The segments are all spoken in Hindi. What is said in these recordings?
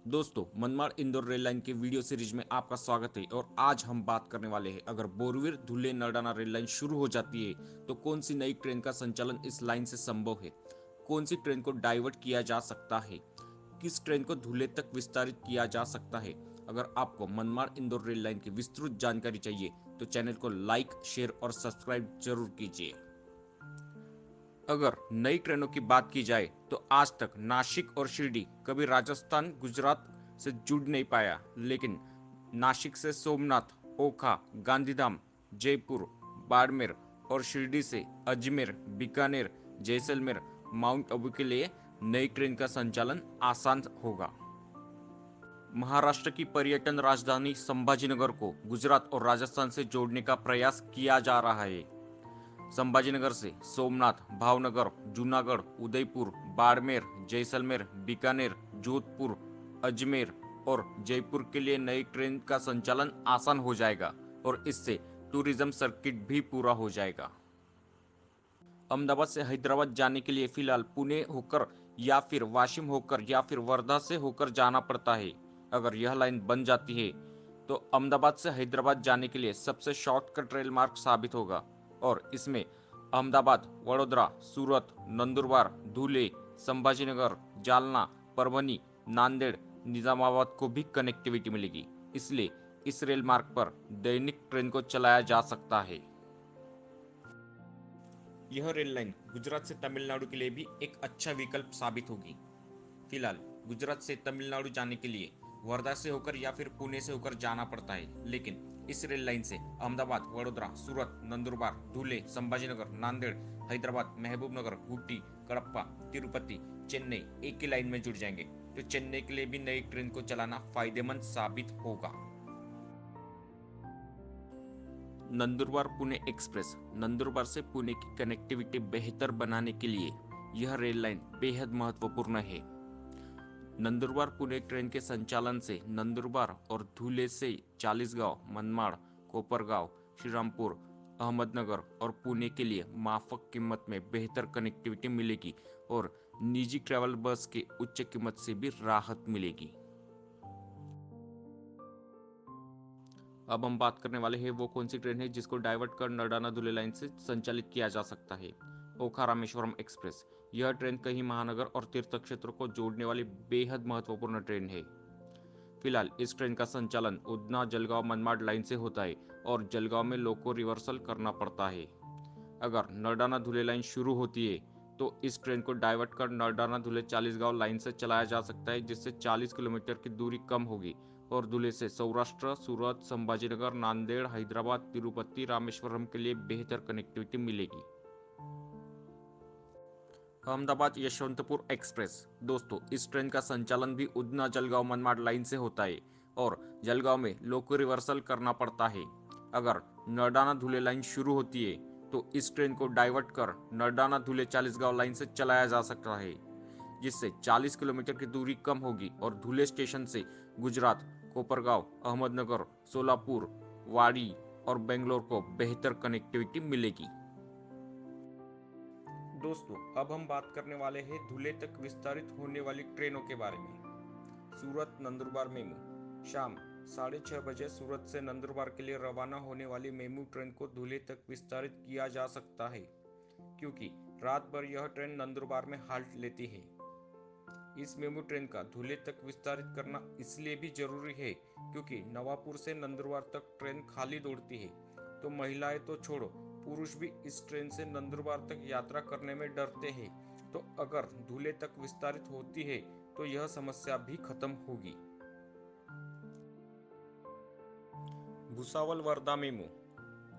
दोस्तों, मनमाड़ इंदौर रेल लाइन के वीडियो सीरीज में आपका स्वागत है। और आज हम बात करने वाले हैं, अगर बोरवीर धुले नरडाना रेल लाइन शुरू हो जाती है तो कौन सी नई ट्रेन का संचालन इस लाइन से संभव है, कौन सी ट्रेन को डाइवर्ट किया जा सकता है, किस ट्रेन को धुले तक विस्तारित किया जा सकता है। अगर आपको मनमाड़ इंदौर रेल लाइन की विस्तृत जानकारी चाहिए तो चैनल को लाइक, शेयर और सब्सक्राइब जरूर कीजिए। अगर नई ट्रेनों की बात की जाए तो आज तक नासिक और शिरडी कभी राजस्थान गुजरात से जुड़ नहीं पाया, लेकिन नासिक से सोमनाथ, ओखा, गांधीधाम, जयपुर, बाड़मेर और शिरडी से अजमेर, बीकानेर, जैसलमेर, माउंट आबू के लिए नई ट्रेन का संचालन आसान होगा। महाराष्ट्र की पर्यटन राजधानी संभाजीनगर को गुजरात और राजस्थान से जोड़ने का प्रयास किया जा रहा है। संभाजीनगर से सोमनाथ, भावनगर, जूनागढ़, उदयपुर, बाड़मेर, जैसलमेर, बीकानेर, जोधपुर, अजमेर और जयपुर के लिए नई ट्रेन का संचालन आसान हो जाएगा और इससे टूरिज्म सर्किट भी पूरा हो जाएगा। अहमदाबाद से हैदराबाद जाने के लिए फिलहाल पुणे होकर या फिर वाशिम होकर या फिर वर्धा से होकर जाना पड़ता है। अगर यह लाइन बन जाती है तो अहमदाबाद से हैदराबाद जाने के लिए सबसे शॉर्टकट रेल मार्ग साबित होगा और इसमें अहमदाबाद, वडोदरा, सूरत, नंदुरबार, धुले, संभाजीनगर, जालना, परभनी, नांदेड़, निजामाबाद को भी कनेक्टिविटी मिलेगी। इसलिए इस रेल मार्ग पर दैनिक ट्रेन को चलाया जा सकता है। यह रेल लाइन गुजरात से तमिलनाडु के लिए भी एक अच्छा विकल्प साबित होगी। फिलहाल गुजरात से तमिलनाडु जाने के लिए वर्धा से होकर या फिर पुणे से होकर जाना पड़ता है, लेकिन इस रेल लाइन से अहमदाबाद, वडोदरा, सूरत, नंदुरबार, धुले, संभाजीनगर, नांदेड़, हैदराबाद, महबूबनगर, ऊटी, कडप्पा, तिरुपति, चेन्नई एक ही लाइन में जुड़ जाएंगे। तो चेन्नई के लिए भी नई ट्रेन को चलाना फायदेमंद साबित होगा। नंदुरबार पुणे एक्सप्रेस, नंदुरबार से पुणे की कनेक्टिविटी बेहतर बनाने के लिए यह रेल लाइन बेहद महत्वपूर्ण है। नंदुरबार पुणे ट्रेन के संचालन से नंदुरबार और धुले से चालीसगांव, मनमाड़, कोपरगांव, श्रीरामपुर, अहमदनगर और पुणे के लिए माफक कीमत में बेहतर कनेक्टिविटी मिलेगी और निजी ट्रैवल बस के उच्च कीमत से भी राहत मिलेगी। अब हम बात करने वाले हैं वो कौन सी ट्रेन है जिसको डाइवर्ट कर नरडाना धुले लाइन से संचालित किया जा सकता है। ओखा रामेश्वरम एक्सप्रेस, यह ट्रेन कई महानगर और तीर्थ क्षेत्रों को जोड़ने वाली बेहद महत्वपूर्ण ट्रेन है। फिलहाल इस ट्रेन का संचालन उधना जलगांव मनमाड लाइन से होता है और जलगांव में लोको रिवर्सल करना पड़ता है। अगर नरडाना धुले लाइन शुरू होती है तो इस ट्रेन को डाइवर्ट कर नरडाना धुले चालीसगांव लाइन से चलाया जा सकता है, जिससे 40 किलोमीटर की दूरी कम होगी और धुले से सौराष्ट्र, सूरत, संभाजीनगर, नांदेड़, हैदराबाद, तिरुपति, रामेश्वरम के लिए बेहतर कनेक्टिविटी मिलेगी। अहमदाबाद यशवंतपुर एक्सप्रेस, दोस्तों इस ट्रेन का संचालन भी उधना जलगांव मनमाड लाइन से होता है और जलगांव में लोको रिवर्सल करना पड़ता है। अगर नरडाना धुले लाइन शुरू होती है तो इस ट्रेन को डाइवर्ट कर नरडाना धुले चालीसगांव लाइन से चलाया जा सकता है, जिससे 40 किलोमीटर की दूरी कम होगी और धुले स्टेशन से गुजरात, कोपरगांव, अहमदनगर, सोलापुर, वाड़ी और बेंगलोर को बेहतर कनेक्टिविटी मिलेगी। दोस्तों, अब हम बात करने वाले हैं धुले तक विस्तारित होने वाली ट्रेनों के बारे में। सूरत नंदुरबार मेमू, शाम 6:30 बजे सूरत से नंदुरबार के लिए रवाना होने वाली मेमू ट्रेन को धुले तक विस्तारित किया जा सकता है, क्योंकि रात भर यह ट्रेन नंदुरबार में हाल्ट लेती है। इस मेमू ट्रेन का धुले तक विस्तारित करना इसलिए भी जरूरी है क्योंकि नवापुर से नंदुरबार तक ट्रेन खाली दौड़ती है, तो महिलाएं तो छोड़ो, पुरुष भी इस ट्रेन से नंदुरबार तक यात्रा करने में डरते हैं। तो अगर धुले तक विस्तारित होती है तो यह समस्या भी खत्म होगी। भुसावल वर्धा मेमू,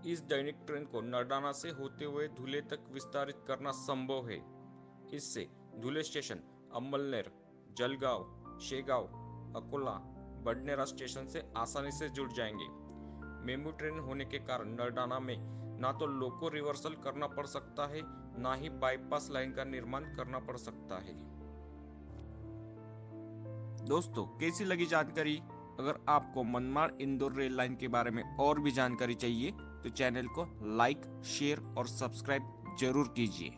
इस दैनिक ट्रेन को नरडाना से होते हुए धुले तक विस्तारित करना संभव है। इससे धुले स्टेशन अम्बलनेर, जलगांव, शेगांव, अकोला, बडनेरा स्टेशन से आसानी से जुड़ जाएंगे। मेमू ट्रेन होने के कारण नरडाना में ना तो लोको रिवर्सल करना पड़ सकता है, ना ही बाईपास लाइन का निर्माण करना पड़ सकता है। दोस्तों, कैसी लगी जानकारी? अगर आपको मनमाड़ इंदौर रेल लाइन के बारे में और भी जानकारी चाहिए तो चैनल को लाइक, शेयर और सब्सक्राइब जरूर कीजिए।